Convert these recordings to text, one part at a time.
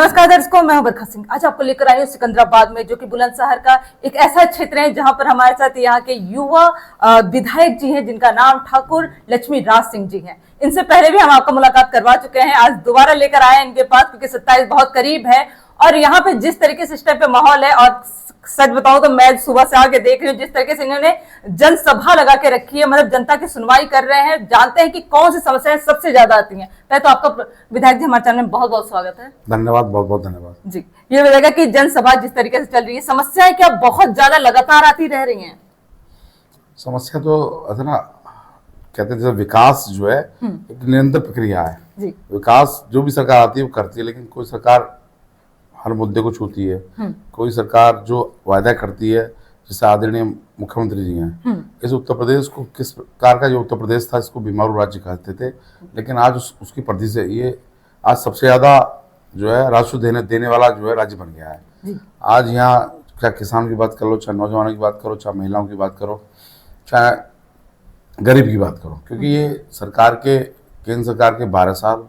नमस्कार दर्शकों, मैं हूं बरखा सिंह। आज आपको लेकर आई हूं सिकंदराबाद में, जो कि बुलंदशहर का एक ऐसा क्षेत्र है जहां पर हमारे साथ यहाँ के युवा विधायक जी हैं, जिनका नाम ठाकुर लक्ष्मी राज सिंह जी हैं। इनसे पहले भी हम आपको मुलाकात करवा चुके हैं, आज दोबारा लेकर आए हैं इनके पास, क्योंकि 27 बहुत करीब है। और यहाँ पे जिस तरीके से इस टाइम पे माहौल है, और सच बताऊं तो मैं सुबह से आके देख रही हूँ जिस तरीके से इन्होंने जनसभा लगा के रखी है, मतलब जनता की सुनवाई कर रहे हैं, जानते हैं कि कौन सी समस्याएं सबसे ज्यादा आती हैं। पहले तो आपका विधायक जी हमारे चैनल में बहुत बहुत स्वागत है। धन्यवाद, बहुत बहुत धन्यवाद जी। ये बताएगा कि जनसभा जिस तरीके से चल रही है, समस्याएं क्या बहुत ज्यादा लगातार आती रह रही हैं? समस्या तो ऐसा ना, कहते हैं जैसे विकास जो है एक निरंतर प्रक्रिया है जी। विकास जो भी सरकार आती है वो करती है, लेकिन कोई सरकार हर मुद्दे को छूती है। कोई सरकार जो वायदा करती है, जैसे आदरणीय मुख्यमंत्री जी हैं, इस उत्तर प्रदेश को किस प्रकार का जो उत्तर प्रदेश था, इसको बीमारू राज्य कहते थे, लेकिन आज उसकी परिधि से ये आज सबसे ज्यादा जो है राजस्व देने वाला जो है राज्य बन गया है। आज यहाँ चाहे किसान की बात कर लो, चाहे नौजवानों की बात करो, चाहे महिलाओं की बात करो, चाहे गरीब की बात करो, क्योंकि ये सरकार के केंद्र सरकार के 12 साल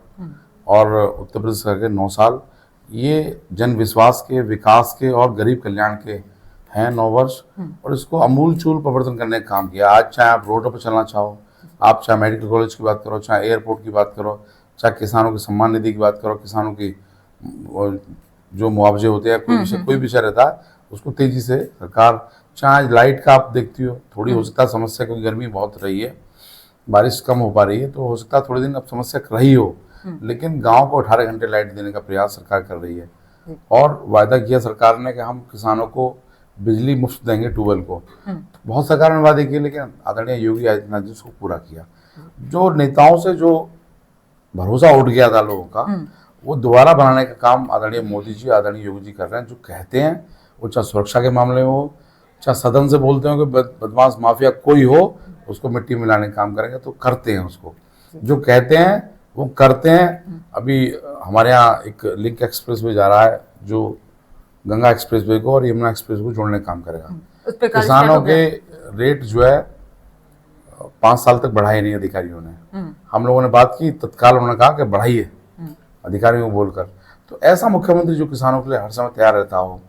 और उत्तर प्रदेश सरकार के 9 साल, ये जन विश्वास के, विकास के और गरीब कल्याण के हैं 9 वर्ष, और इसको अमूलचूल परिवर्तन करने का काम किया। आज चाहे आप रोडों पर चलना चाहो, आप चाहे मेडिकल कॉलेज की बात करो, चाहे एयरपोर्ट की बात करो, चाहे किसानों की सम्मान निधि की बात करो, किसानों की जो मुआवजे होते हैं, कोई विषय रहता है, उसको तेजी से सरकार, चाहे लाइट का आप देखती हो, थोड़ी हो सकता है समस्या, क्योंकि गर्मी बहुत रही है, बारिश कम हो पा रही है, तो हो सकता है थोड़े दिन अब समस्या रही हो, लेकिन गांव को 18 घंटे लाइट देने का प्रयास सरकार कर रही है। और वायदा किया सरकार ने कि हम किसानों को बिजली मुफ्त देंगे, ट्यूबवेल को। बहुत सरकार ने वादे किए, लेकिन आदरणीय योगी आदित्यनाथ जी उसको पूरा किया। जो नेताओं से जो भरोसा उठ गया था लोगों का, वो दोबारा बनाने का काम आदरणीय मोदी जी, आदरणीय योगी जी कर रहे हैं। जो कहते हैं वो चाहे सुरक्षा के मामले में हो, चाहे सदन से बोलते हो कि बदमाश माफिया कोई हो उसको मिट्टी मिलाने का काम करेंगे, तो करते हैं उसको। जो कहते हैं वो करते हैं। अभी हमारे यहाँ एक लिंक एक्सप्रेस वे जा रहा है, जो गंगा एक्सप्रेस वे को और यमुना एक्सप्रेस को जोड़ने का काम करेगा। किसानों के रेट जो है 5 साल तक बढ़ाए नहीं अधिकारियों ने। हम लोगों ने बात की, तत्काल उन्होंने कहा कि बढ़ाइए, अधिकारियों को बोलकर। तो ऐसा मुख्यमंत्री जो किसानों के लिए हर समय तैयार रहता हो,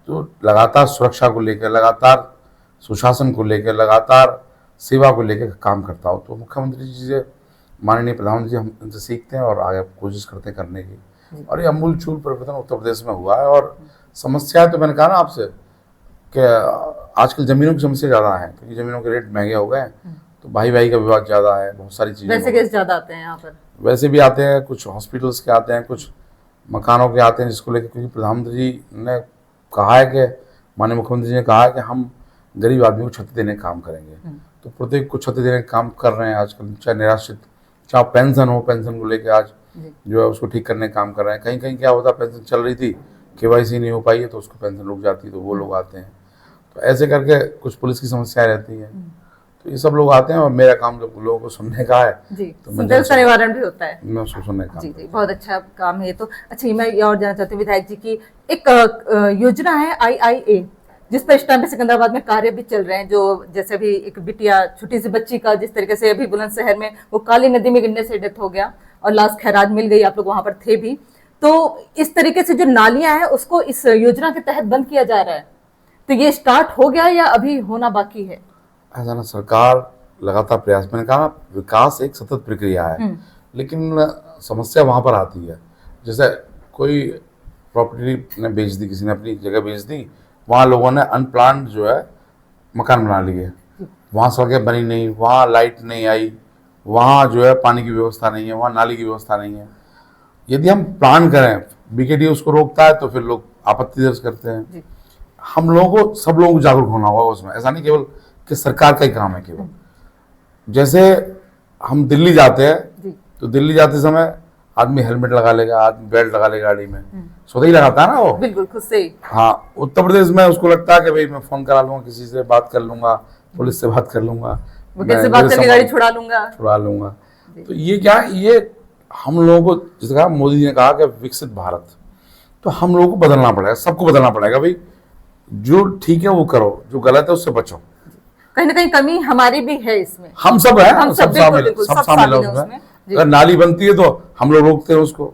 तो लगातार सुरक्षा को लेकर, लगातार सुशासन को लेकर, लगातार सेवा को लेकर काम करता हो, तो मुख्यमंत्री जी से, माननीय प्रधानमंत्री जी, हम इनसे सीखते हैं और आगे कोशिश करते हैं करने की। और ये अमूलचूल परिवर्तन उत्तर प्रदेश में हुआ है। और समस्या तो मैंने कहा ना आपसे कि आजकल जमीनों की समस्या ज़्यादा है, क्योंकि जमीनों के रेट महंगे हो गए हैं, तो भाई भाई का विवाद ज़्यादा है, बहुत सारी चीज़ें। वैसे केस ज़्यादा आते हैं यहाँ पर? वैसे भी आते हैं, कुछ हॉस्पिटल्स के आते हैं, कुछ मकानों के आते हैं, जिसको लेकर, क्योंकि प्रधानमंत्री जी ने कहा है कि, माननीय मुख्यमंत्री जी ने कहा है कि हम गरीब आदमी को छत देने का काम करेंगे। तो प्रत्येक को छत देने का काम कर रहे हैं आजकल। चाहे निराश्रित, चाहे पेंशन हो, पेंशन को लेकर आज जो है उसको ठीक करने का काम कर रहे हैं। कहीं कहीं क्या होता है, पेंशन चल रही थी, केवाईसी नहीं हो पाई है, तो उसको पेंशन रुक जाती है, तो वो लोग आते हैं। तो ऐसे करके कुछ पुलिस की समस्याएं रहती हैं, तो ये सब लोग आते हैं। और मेरा काम जब लोगों को सुनने का है, तो समस्या निवारण भी होता है, मैं उसको सुनने का। जी, बहुत अच्छा काम है। तो अच्छा, मैं ये और जानना चाहती हूँ विधायक जी की, एक योजना है IIA, जिस पर इस टाइम पे सिकंदराबाद में कार्य भी चल रहे हैं। जो जैसे अभी एक बिटिया, छोटी सी बच्ची का जिस तरीके से अभी बुलंदशहर में वो काली नदी में गिरने से डेथ हो गया और लाश खैराज मिल गई, आप लोग वहां पर थे भी। तो इस तरीके से जो नालियां हैं उसको इस योजना के तहत बंद किया जा रहा है, तो ये स्टार्ट हो गया या अभी होना बाकी है? ऐसा ना, सरकार लगातार प्रयास, मैंने कहा विकास एक सतत प्रक्रिया है, लेकिन समस्या वहां पर आती है। जैसे कोई प्रॉपर्टी ने बेच दी, किसी ने अपनी जगह बेच दी, वहाँ लोगों ने अनप्लान्ड जो है मकान बना लिए, वहाँ सड़कें बनी नहीं, वहाँ लाइट नहीं आई, वहाँ जो है पानी की व्यवस्था नहीं है, वहाँ नाली की व्यवस्था नहीं है। यदि हम प्लान करें, BKD उसको रोकता है, तो फिर लोग आपत्ति दर्ज करते हैं। हम लोगों को, सब लोगों को जागरूक होना होगा उसमें। ऐसा नहीं केवल कि सरकार का ही काम है केवल। जैसे हम दिल्ली जाते हैं, तो दिल्ली जाते समय आदमी हेलमेट लगा लेगा, आदमी बेल्ट लगा लेगा गाड़ी में, स्वतः ही लगाता है ना वो, बिल्कुल खुद से ही। हाँ, उत्तर प्रदेश में उसको लगता है कि भाई मैं फोन करा लूंगा, किसी से बात कर लूंगा, पुलिस से बात कर लूंगा, बात करके गाड़ी छुड़ा लूंगा। तो ये क्या, ये हम लोगों को, जिस कहा मोदी जी ने कहा कि विकसित भारत, तो हम लोगों को बदलना पड़ेगा, सबको बदलना पड़ेगा। भाई जो ठीक है वो करो, जो गलत है उससे बचो। कहीं ना कहीं कमी हमारी भी है इसमें, हम सब है, हम सब शामिल है उसमें। अगर नाली बनती है तो हम लोग रोकते हैं उसको,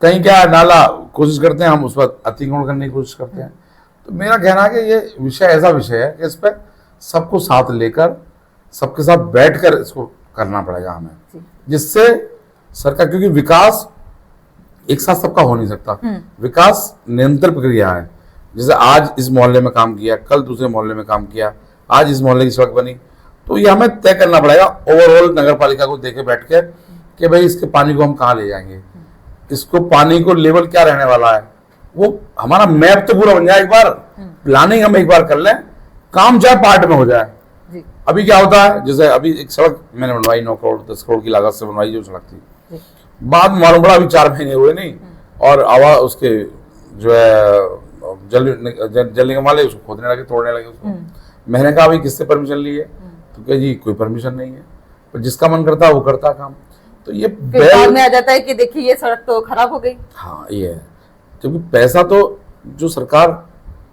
कहीं क्या नाला कोशिश करते हैं, हम उस पर अतिक्रमण करने की कोशिश करते हैं। तो मेरा कहना है कि ये विषय ऐसा विषय है कि इस पर सबको साथ लेकर, सबके साथ बैठकर इसको करना पड़ेगा हमें, जिससे सरकार, क्योंकि विकास एक साथ सबका हो नहीं सकता। विकास निरंतर प्रक्रिया है। जैसे आज इस मोहल्ले में काम किया, कल दूसरे मोहल्ले में काम किया, आज इस मोहल्ले की सड़क बनी, तो ये हमें तय करना पड़ेगा ओवरऑल नगर पालिका को देके बैठ के कि भाई इसके पानी को हम कहाँ ले जाएंगे, इसको पानी को लेवल क्या रहने वाला है, वो हमारा मैप तो पूरा बन जाए। एक बार प्लानिंग हम एक बार कर लें, काम चाहे पार्ट में हो जाए। अभी क्या होता है, जैसे अभी एक सड़क मैंने बनवाई 9 करोड़ 10 करोड़ की लागत से बनवाई जो सड़क थी, बाद मालूम पड़ा अभी 4 महीने हुए नहीं, और आवाज उसके जो है जल निगम वाले उसको खोदने लगे, तोड़ने लगे उसको। मैंने कहा अभी किससे परमिशन ली है, तो क्या जी कोई परमिशन नहीं है, पर जिसका मन करता है वो करता काम। तो ये बाद में आ जाता है कि देखिए ये सड़क तो खराब हो गई। हाँ ये है, क्योंकि पैसा तो जो सरकार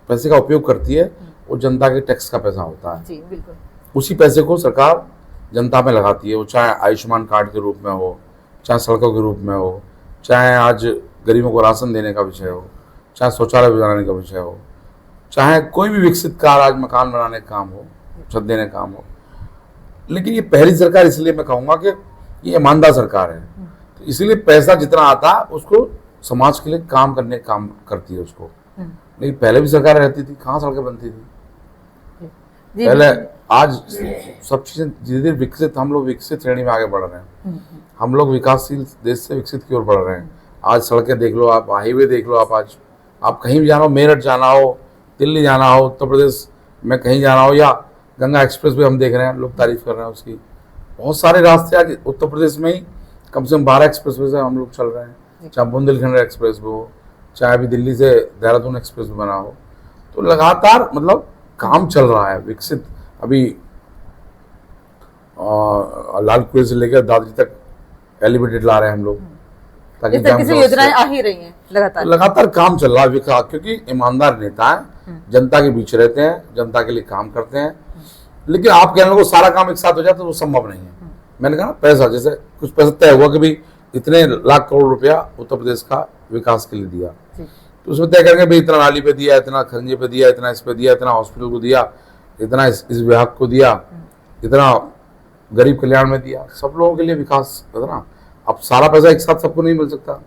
पैसे का उपयोग करती है वो जनता के टैक्स का पैसा होता है। जी बिल्कुल। उसी पैसे को सरकार जनता में लगाती है, वो चाहे आयुष्मान कार्ड के रूप में हो, चाहे सड़कों के रूप में हो, चाहे आज गरीबों को राशन देने का विषय हो, चाहे शौचालय बनाने का विषय हो, चाहे कोई भी विकसित कार्य आज मकान बनाने का काम हो, छत देने का काम हो। लेकिन ये पहली सरकार इसलिए मैं कहूँगा कि ये ईमानदार सरकार है, तो इसलिए पैसा जितना आता है उसको समाज के लिए काम करने का काम करती है उसको। लेकिन पहले भी सरकार रहती थी, कहाँ सड़कें बनती थी पहले। आज सब चीजें धीरे धीरे विकसित, हम लोग विकसित श्रेणी में आगे बढ़ रहे हैं, हम लोग विकासशील देश से विकसित की ओर बढ़ रहे हैं। आज सड़कें देख लो आप, हाईवे देख लो आप, आज आप कहीं भी जाना हो, मेरठ जाना हो, दिल्ली जाना हो, उत्तर प्रदेश में कहीं जाना हो, या गंगा एक्सप्रेस भी हम देख रहे हैं, लोग तारीफ कर रहे हैं उसकी। बहुत सारे रास्ते आज उत्तर प्रदेश में ही कम से कम 12 एक्सप्रेस वे से हम लोग चल रहे हैं, चाहे बुंदेलखंड एक्सप्रेस भी हो, चाहे अभी दिल्ली से देहरादून एक्सप्रेस भी बना हो। तो लगातार मतलब काम चल रहा है विकसित। अभी लाल कुएं से लेकर दादरी तक एलिवेटेड ला रहे हैं हम लोग, ताकि योजनाएं आ ही रही हैं लगातार काम चल रहा है विकास, क्योंकि ईमानदार नेता है, जनता के बीच रहते हैं, जनता के लिए काम करते हैं। लेकिन आप कहने को सारा काम एक साथ हो जाए तो वो संभव नहीं है। मैंने कहा पैसा, जैसे कुछ पैसा तय हुआ कि भाई इतने लाख करोड़ रुपया उत्तर प्रदेश का विकास के लिए दिया, तो उसमें तय करेंगे भाई इतना नाली पे दिया, इतना खंजे पे दिया, इतना इस पे दिया, इतना हॉस्पिटल को दिया, इतना इस विभाग को दिया, इतना गरीब कल्याण में दिया, सब लोगों के लिए विकास है ना। अब सारा पैसा एक साथ सबको नहीं मिल सकता।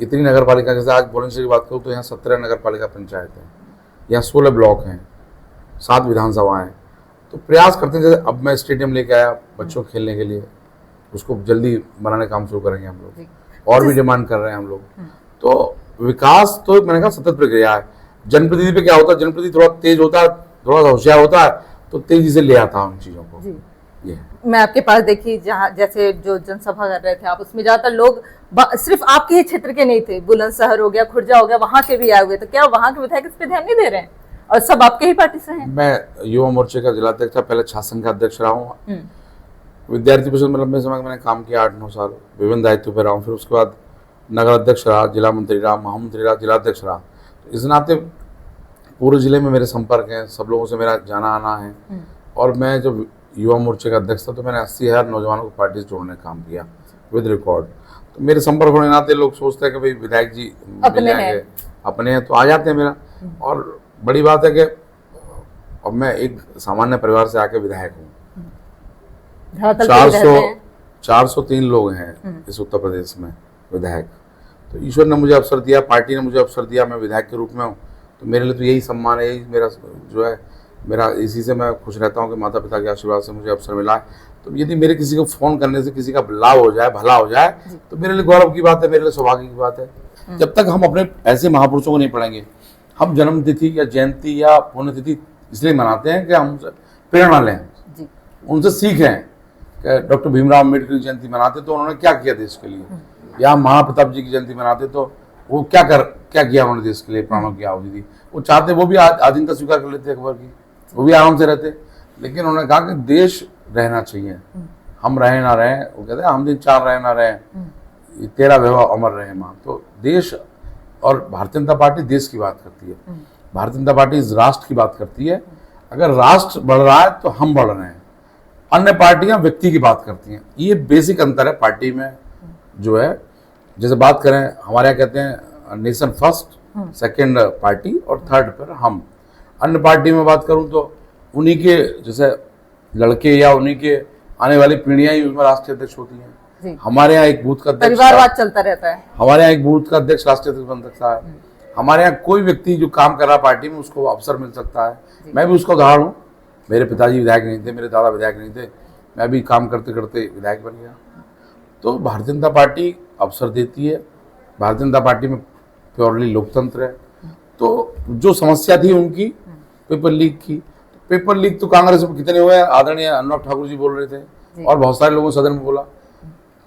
इतनी नगर पालिका, जैसे आज बुलंदशहर की बात करूँ तो यहाँ 17 नगर पालिका पंचायत है, यहाँ 16 ब्लॉक हैं, 7 विधानसभाएं हैं। तो प्रयास करते हैं, जैसे अब मैं स्टेडियम लेके आया बच्चों को खेलने के लिए, उसको जल्दी बनाने का काम शुरू करेंगे हम लोग, और भी डिमांड कर रहे हैं हम लोग। तो विकास तो मैंने कहा सतत प्रक्रिया है। जनप्रतिनिधि पे क्या होता है, जनप्रतिनिधि थोड़ा तेज होता है, थोड़ा सा होशियार होता है, तो तेजी से ले आता है उन चीजों को। ये मैं आपके पास देखी, जहाँ जैसे जो जनसभा कर रहे थे आप, उसमें ज्यादातर लोग सिर्फ आपके ही क्षेत्र के नहीं थे, बुलंदशहर हो गया, खुर्जा हो गया, वहां के भी आए हुए। तो क्या वहां के विधायक इस पे ध्यान नहीं दे रहे हैं, और सब आपके ही पार्टी से हैं? मैं युवा मोर्चे का जिलाध्यक्ष था, पहले छात्र का अध्यक्ष रहा हूँ, विद्यार्थी परिषद में लंबे समय मैंने काम किया, 8-9 साल विभिन्न दायित्व पे रहा हूँ। फिर उसके बाद नगर अध्यक्ष रहा, जिला मंत्री रहा, महामंत्री रहा, जिलाध्यक्ष रहा। तो इस नाते पूरे जिले में मेरे संपर्क हैं, सब लोगों से मेरा जाना आना है। और मैं जब युवा मोर्चे का अध्यक्ष था तो मैंने 80,000 नौजवानों को पार्टी से जोड़ने का काम किया विद रिकॉर्ड। तो मेरे संपर्क होने नाते लोग सोचते हैं कि भाई विधायक जी मिल जाएंगे, अपने हैं, तो आ जाते हैं मेरा। और बड़ी बात है कि अब मैं एक सामान्य परिवार से आके विधायक हूँ। 403 लोग हैं इस उत्तर प्रदेश में विधायक। तो ईश्वर ने मुझे अवसर दिया, पार्टी ने मुझे अवसर दिया, मैं विधायक के रूप में हूँ। तो मेरे लिए तो यही सम्मान है, यही मेरा जो है, मेरा इसी से मैं खुश रहता हूँ कि माता पिता के आशीर्वाद से मुझे अवसर मिला है। तो यदि मेरे किसी को फ़ोन करने से किसी का लाभ हो जाए, भला हो जाए, तो मेरे लिए गौरव की बात है, मेरे लिए सौभाग्य की बात है। जब तक हम अपने ऐसे महापुरुषों को नहीं पढ़ेंगे, हम जन्म तिथि या जयंती या पुण्यतिथि इसलिए मनाते हैं कि हम उनसे प्रेरणा लें, उनसे सीखें। डॉक्टर भीमराव अम्बेडकर की जयंती मनाते तो उन्होंने क्या किया देश के लिए, या महाप्रताप जी की जयंती मनाते तो वो क्या किया उन्होंने देश के लिए, प्राणों की आहुति दी। वो चाहते, वो भी आधीनता स्वीकार कर लेते अकबर की, वो भी आराम से रहते। लेकिन उन्होंने कहा कि देश रहना चाहिए, हम रहे ना रहे, वो कहते हैं हम दिन 4 रहे ना रहे, तेरा वैभव अमर रहे माँ। तो देश, और भारतीय जनता पार्टी देश की बात करती है, भारतीय जनता पार्टी इस राष्ट्र की बात करती है। अगर राष्ट्र बढ़ रहा है तो हम बढ़ रहे हैं, अन्य पार्टियां व्यक्ति की बात करती हैं। ये बेसिक अंतर है पार्टी में जो है, जैसे बात करें, हमारे यहाँ कहते हैं नेशन फर्स्ट, सेकंड पार्टी और थर्ड पर हम। अन्य पार्टी में बात करूं तो उन्हीं के जैसे लड़के या उन्हीं के आने वाली पीढ़ियां ही उसमें राष्ट्रीय अध्यक्ष होती हैं। जी। हमारे यहाँ एक बूथ का अध्यक्ष, परिवारवाद चलता रहता है। हमारे यहाँ एक बूथ का अध्यक्ष राष्ट्रीय अध्यक्ष बन सकता है। हमारे यहाँ कोई व्यक्ति जो काम कर रहा है पार्टी में उसको अवसर मिल सकता है। मैं भी उसका उदाहरण हूँ। मेरे पिताजी विधायक नहीं थे, मेरे दादा विधायक नहीं थे, मैं भी काम करते करते विधायक बन गया। तो भारतीय जनता पार्टी अवसर देती है। भारतीय जनता पार्टी में प्योरली लोकतंत्र है। तो जो समस्या थी उनकी पेपर लीक की, पेपर लीक तो कांग्रेस में कितने हुए, आदरणीय अनुराग ठाकुर जी बोल रहे थे और बहुत सारे लोगों सदन में बोला।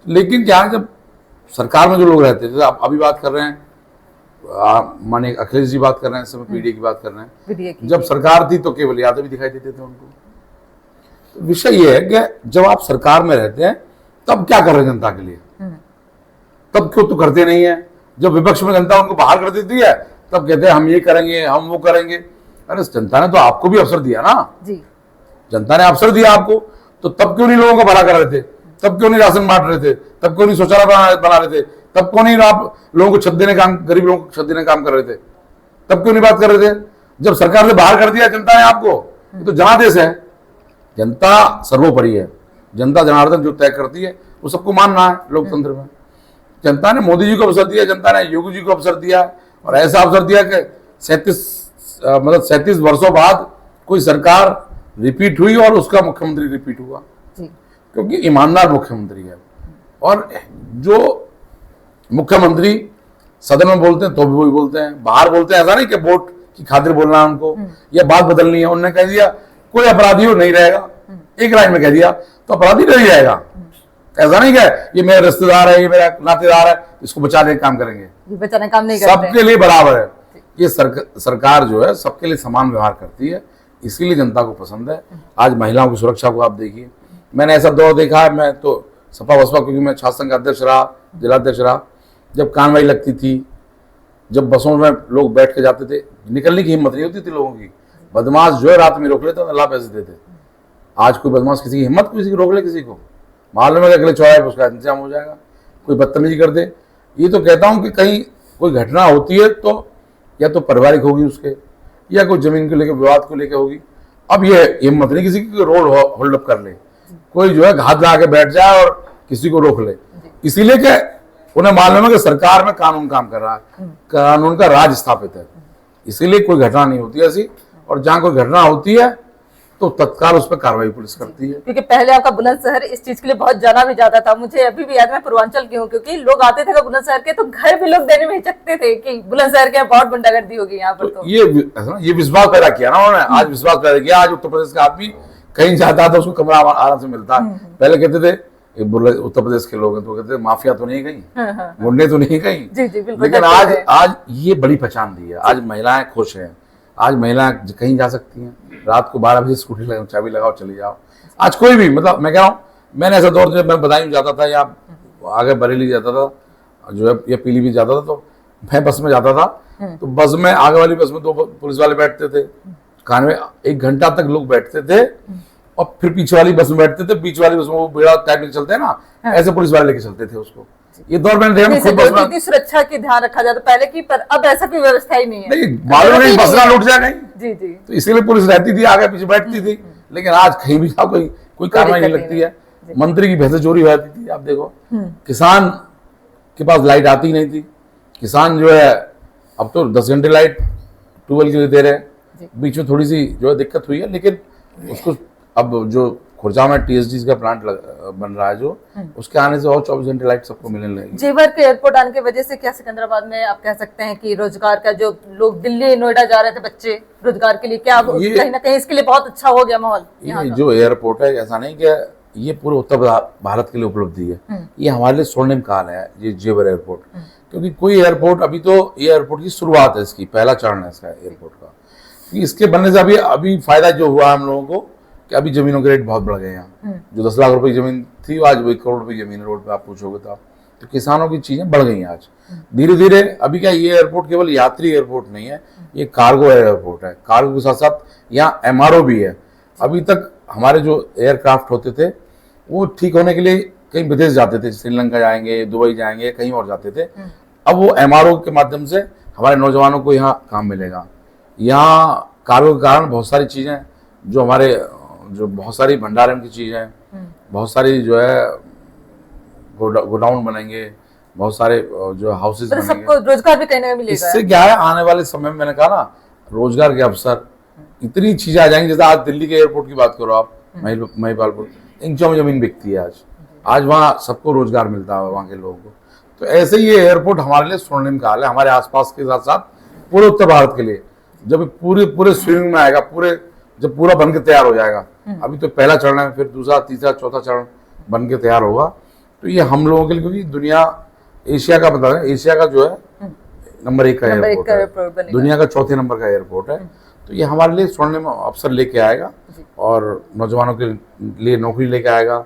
लेकिन क्या जब सरकार में जो लोग रहते थे, आप अभी बात कर रहे हैं, माने अखिलेश जी बात कर रहे हैं, इस समय पीडीए की बात कर रहे हैं, जब सरकार थी तो केवल यादव ही दिखाई देते थे उनको। तो विषय ये है कि जब आप सरकार में रहते हैं तब क्या कर रहे हैं जनता के लिए, तब क्यों तो करते नहीं है। जब विपक्ष में जनता उनको बाहर कर देती है तब कहते हैं हम ये करेंगे, हम वो करेंगे। अरे जनता ने तो आपको भी अवसर दिया ना जी। जनता ने अवसर दिया आपको, तो तब क्यों नहीं लोगों को भला कर रहे थे, तब क्यों नहीं राशन बांट रहे थे, तब क्यों नहीं शौचालय बना रहे थे, तब क्यों नहीं आप लोगों को छत देने काम, गरीब लोगों को छत देने काम कर रहे थे, तब क्यों नहीं बात कर रहे थे। जब सरकार से बाहर कर दिया जनता ने आपको, तो जनादेश है, जनता सर्वोपरि है। जनता जनार्दन जो तय करती है वो सबको मानना है लोकतंत्र में। जनता ने मोदी जी को अवसर दिया, जनता ने योगी जी को अवसर दिया और ऐसा अवसर दिया कि 37 वर्षों बाद कोई सरकार रिपीट हुई और उसका मुख्यमंत्री रिपीट हुआ जी। क्योंकि ईमानदार मुख्यमंत्री है। और जो मुख्यमंत्री सदन में बोलते हैं तो भी वही बोलते हैं, बाहर बोलते हैं, ऐसा नहीं कि वोट की खातिर बोलना है उनको या बात बदलनी है। उन्होंने कह दिया कोई अपराधी हो नहीं रहेगा, एक लाइन में कह दिया तो अपराधी नहीं रहेगा। ऐसा नहीं क्या ये मेरा रिश्तेदार है, ये मेरा नातेदार है, इसको बचाने का काम करेंगे, बचाने काम नहीं करते। सबके लिए बराबर है। ये सरकार जो है सबके लिए समान व्यवहार करती है, इसीलिए जनता को पसंद है। आज महिलाओं की सुरक्षा को आप देखिए, मैंने ऐसा दौर देखा है, मैं तो सपा बसपा क्योंकि मैं छात्र संघ का अध्यक्ष रहा, जिलाध्यक्ष रहा, जब कानवाई लगती थी, जब बसों में लोग बैठ के जाते थे, निकलने की हिम्मत नहीं होती थी लोगों की। बदमाश जो है रात में रोक लेते अल्लाह पैसे देते। आज कोई बदमाश किसी की हिम्मत किसी को रोक ले, किसी को मालूम है कि अगले चौराहे पर उसका इंतजाम हो जाएगा, कोई बदतमीजी कर दे। ये तो कहता हूँ कि कहीं कोई घटना होती है तो या तो पारिवारिक होगी उसके, या कोई जमीन को लेकर विवाद को लेकर होगी। अब ये हिम्मत नहीं किसी की रोड होल्ड अप कर ले, कोई जो है घात लगा के बैठ जाए और किसी को रोक ले। इसीलिए कि उन्हें मालूम है कि सरकार में कानून काम कर रहा है, कानून का राज स्थापित है, इसीलिए कोई घटना नहीं होती ऐसी। और जहां कोई घटना होती है तो तत्काल उस पर कार्रवाई पुलिस करती है। क्योंकि पहले आपका बुलंदशहर इस चीज के लिए बहुत जाना भी जाता था। मुझे अभी भी याद है, मैं पूर्वांचल की हूँ, क्योंकि लोग आते थे बुलंदशहर के तो घर भी लोग देने में हिचकते थे कि बुलंदशहर के बहुत गुंडागर्दी होगी यहाँ पर। तो ये विश्वास पैदा किया ना उन्होंने, आज विश्वास पैदा किया। आज उत्तर प्रदेश का आदमी कहीं जाता था उसको कमरा आराम से मिलता है। पहले कहते थे उत्तर प्रदेश के लोग हैं तो कहते थे माफिया तो नहीं कहीं, गुंडे तो नहीं कहीं। लेकिन आज ये बड़ी पहचान दी है। आज महिलाएं खुश हैं, आज महिलाएं कहीं जा सकती हैं, रात को 12 बजे स्कूटी लगाओ, चाबी लगाओ, चली जाओ। आज कोई भी, मतलब मैं कह रहा हूँ, मैंने ऐसा दौर जब मैं बदायूं जाता था या आगे बरेली जाता था जो है या पीलीभीत जाता था, तो मैं बस में जाता था, तो बस में आगे वाली बस में 2 पुलिस वाले बैठते थे, कान में 1 घंटा तक लोग बैठते थे और फिर पीछे वाली बस में बैठते थे। बीच वाली बस में वो बेड़ा टाइप लेके चलते हैं ना, ऐसे पुलिस वाले लेके चलते थे उसको। ये दौर मैंने देखा, सुरक्षा की ध्यान रखा जाता पहले की, पर अब ऐसा कोई व्यवस्था ही नहीं है। नहीं, मालूम नहीं बस ना लूट जाए नहीं। जी जी। तो इसीलिए पुलिस रहती थी, आगे पीछे बैठती थी। लेकिन आज कहीं भी जाओ कोई कार्रवाई नहीं लगती है। मंत्री की भैंसे चोरी हो जाती थी, आप देखो। किसान के पास लाइट आती नहीं थी, किसान जो है अब तो 10 घंटे लाइट ट्यूबवेल के लिए दे रहे हैं। बीच में थोड़ी सी जो है दिक्कत हुई है, लेकिन उसको अब जो खुर्जा में TSD का प्लांट बन रहा है जो, उसके आने से और 24 घंटे लाइट सबको मिलने लगेगी। जेवर के एयरपोर्ट आने की वजह से क्या सिकंदराबाद में आप कह सकते हैं कि रोजगार का, जो लोग दिल्ली नोएडा जा रहे थे बच्चे रोजगार के लिए, क्या कहीं ना कहीं इसके लिए बहुत अच्छा हो गया माहौल? ये जो एयरपोर्ट है, ऐसा नहीं कि ये पूरे उत्तर भारत के लिए उपलब्धि है, ये हमारे लिए स्वर्णिम काल है ये जेवर एयरपोर्ट। क्योंकि कोई एयरपोर्ट, अभी तो ये एयरपोर्ट की शुरुआत है, इसकी पहला चरण है इसका एयरपोर्ट का। इसके बनने से अभी फायदा जो हुआ हम लोगों को कि अभी जमीनों के रेट बहुत बढ़ गए यहाँ। जो 10 लाख रुपए की जमीन थी वो आज 1 करोड़ रुपए की जमीन रोड पे आप पूछोगे तो किसानों की चीजें बढ़ गई हैं आज धीरे धीरे। अभी क्या ये एयरपोर्ट केवल यात्री एयरपोर्ट नहीं है, ये कार्गो एयरपोर्ट है। कार्गो के साथ साथ यहाँ MRO भी है। अभी तक हमारे जो एयरक्राफ्ट होते थे वो ठीक होने के लिए कहीं विदेश जाते थे, श्रीलंका जाएंगे, दुबई जाएंगे, कहीं और जाते थे। अब वो MRO के माध्यम से हमारे नौजवानों को यहाँ काम मिलेगा। यहाँ कार्गो के कारण बहुत सारी चीजें जो हमारे जो बहुत सारी भंडारण की चीजें हैं, बहुत सारी जो है गोडाउन बनेंगे, बहुत सारे जो हाउसेस तो बनेंगे, सबको रोजगार भी कहीं ना कहीं मिलेगा। इससे क्या है आने वाले समय में, मैंने कहा ना, रोजगार के अवसर इतनी चीजें आ जाएंगी। जैसे आज दिल्ली के एयरपोर्ट की बात करो आप, महिपालपुर, इंचों में जमीन बिकती है आज वहाँ सबको रोजगार मिलता है वहाँ के लोगों को। तो ऐसे ही ये एयरपोर्ट हमारे लिए स्वर्णिम काल है, हमारे आसपास के साथ साथ पूरे उत्तर भारत के लिए। जब पूरे स्विंग में आएगा, जब पूरा बन के तैयार हो जाएगा, अभी तो पहला चरण है, फिर दूसरा, तीसरा, चौथा चरण बन के तैयार होगा, तो ये हम लोगों के लिए, क्योंकि दुनिया एशिया का बता रहे, एशिया का जो है नंबर 1 का एयरपोर्ट है, दुनिया का चौथे नंबर का एयरपोर्ट है। तो ये हमारे लिए स्वर्णिम अवसर लेके आएगा और नौजवानों के लिए नौकरी लेके आएगा।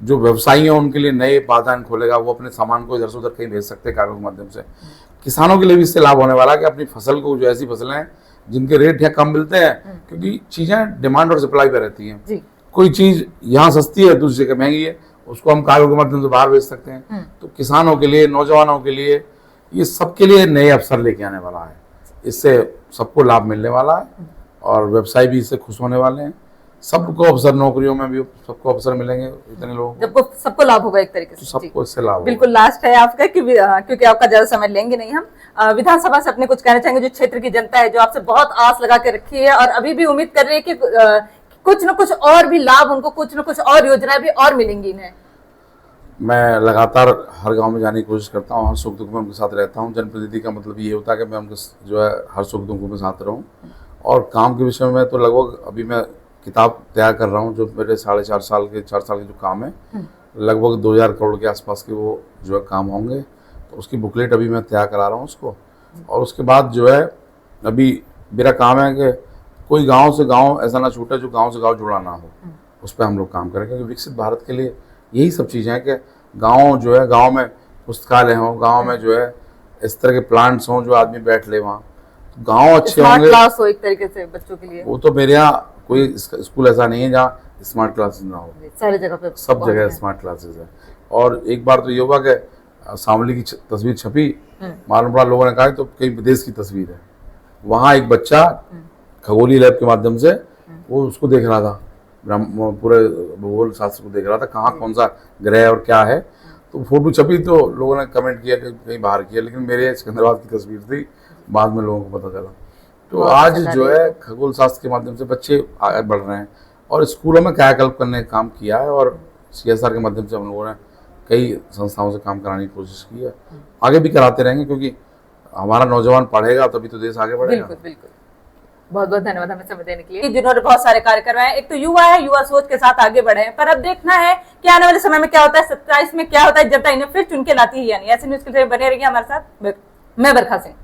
जो व्यवसायी हैं उनके लिए नए बाजार खोलेगा, वो अपने सामान को इधर से उधर कहीं भेज सकते हैं कार्गो के माध्यम से। किसानों के लिए भी इससे लाभ होने वाला है कि अपनी फसल को, जो ऐसी फसलें हैं जिनके रेट यहाँ कम मिलते हैं, क्योंकि चीजें डिमांड और सप्लाई पे रहती हैं। कोई चीज यहाँ सस्ती है, दूसरी जगह महंगी है, उसको हम कार्गो के माध्यम से बाहर भेज सकते हैं। तो किसानों के लिए, नौजवानों के लिए, ये सबके लिए नए अवसर लेके आने वाला है। इससे सबको लाभ मिलने वाला है और व्यवसायी भी इससे खुश होने वाले हैं। सबको अवसर, नौकरियों में भी सबको अवसर मिलेंगे, इतने लोग जब सबको लाभ होगा एक तरीके से। सबको इससे लाभ। बिल्कुल लास्ट है आपका, क्योंकि आपका ज्यादा समय लेंगे नहीं हम। विधानसभा से अपने कुछ कहना चाहेंगे, जो क्षेत्र की जनता है जो आपसे बहुत आस लगा के रखी है और अभी भी उम्मीद कर रही है कि कुछ न कुछ और भी लाभ उनको, कुछ न कुछ और योजनाएं भी और मिलेंगी इन्हें। मैं लगातार हर गांव में जाने की कोशिश करता हूं, हर सुख दुख में उनके साथ रहता हूं। जनप्रतिनिधि का मतलब ये होता है कि मैं उनके जो है हर सुख दुख में साथ रहूं। और काम के विषय में तो लगभग अभी मैं किताब तैयार कर रहा हूं, जो मेरे 4.5 साल के 4 साल के जो काम है, लगभग 2000 करोड़ के आसपास के वो जो है काम होंगे। तो उसकी बुकलेट अभी मैं तैयार करा रहा हूँ उसको। और उसके बाद जो है अभी मेरा काम है कि कोई गाँव से गाँव ऐसा ना छूटे जो गाँव से गाँव जुड़ा ना हो, उस पर हम लोग काम करें। क्योंकि विकसित भारत के लिए यही सब चीज़ें हैं कि गाँव जो है, गाँव में पुस्तकालय हों, गाँव में जो है इस तरह के प्लांट्स हों जो आदमी बैठ ले वहाँ, गाँव अच्छे होंगे। क्लास हो एक तरीके से बच्चों के लिए। वो तो मेरे यहाँ कोई स्कूल ऐसा नहीं है जहाँ स्मार्ट क्लासेस ना हो, सारी जगह पे, सब जगह स्मार्ट क्लासेस है। और एक बार तो ये हुआ कि शामली की तस्वीर छपी, मालूम पड़ा लोगों ने कहा तो कहीं विदेश की तस्वीर है। वहाँ एक बच्चा खगोलीय लैब के माध्यम से वो उसको देख रहा था, पूरे भूगोल शास्त्र को देख रहा था, कहाँ कौन सा ग्रह और क्या है। तो फोटो छपी तो लोगों ने कमेंट किया कि कहीं बाहर किया, लेकिन मेरे सिकंदराबाद की तस्वीर थी, बाद में लोगों को पता चला। तो आज जो है खगोल शास्त्र के माध्यम से बच्चे आगे बढ़ रहे हैं और स्कूलों में कायाकल्प करने का काम किया है। और CSR के माध्यम से हम लोगों ने कई संस्थाओं से काम कराने की कोशिश की है, आगे भी कराते रहेंगे, क्योंकि हमारा नौजवान पढ़ेगा तभी तो देश आगे बढ़ेगा। बिल्कुल बिल्कुल। बहुत बहुत धन्यवाद हमें समय देने के लिए। जिन्होंने बहुत सारे कार्य करवाए, एक तो युवा है, युवा सोच के साथ आगे बढ़े हैं, पर अब देखना है कि आने वाले समय में क्या होता है, 27 में क्या होता है, जनता इन्हें फिर चुन के लाती है या नहीं। ऐसे न्यूज के लिए बने रहिए हमारे साथ। मैं बरखा सिंह।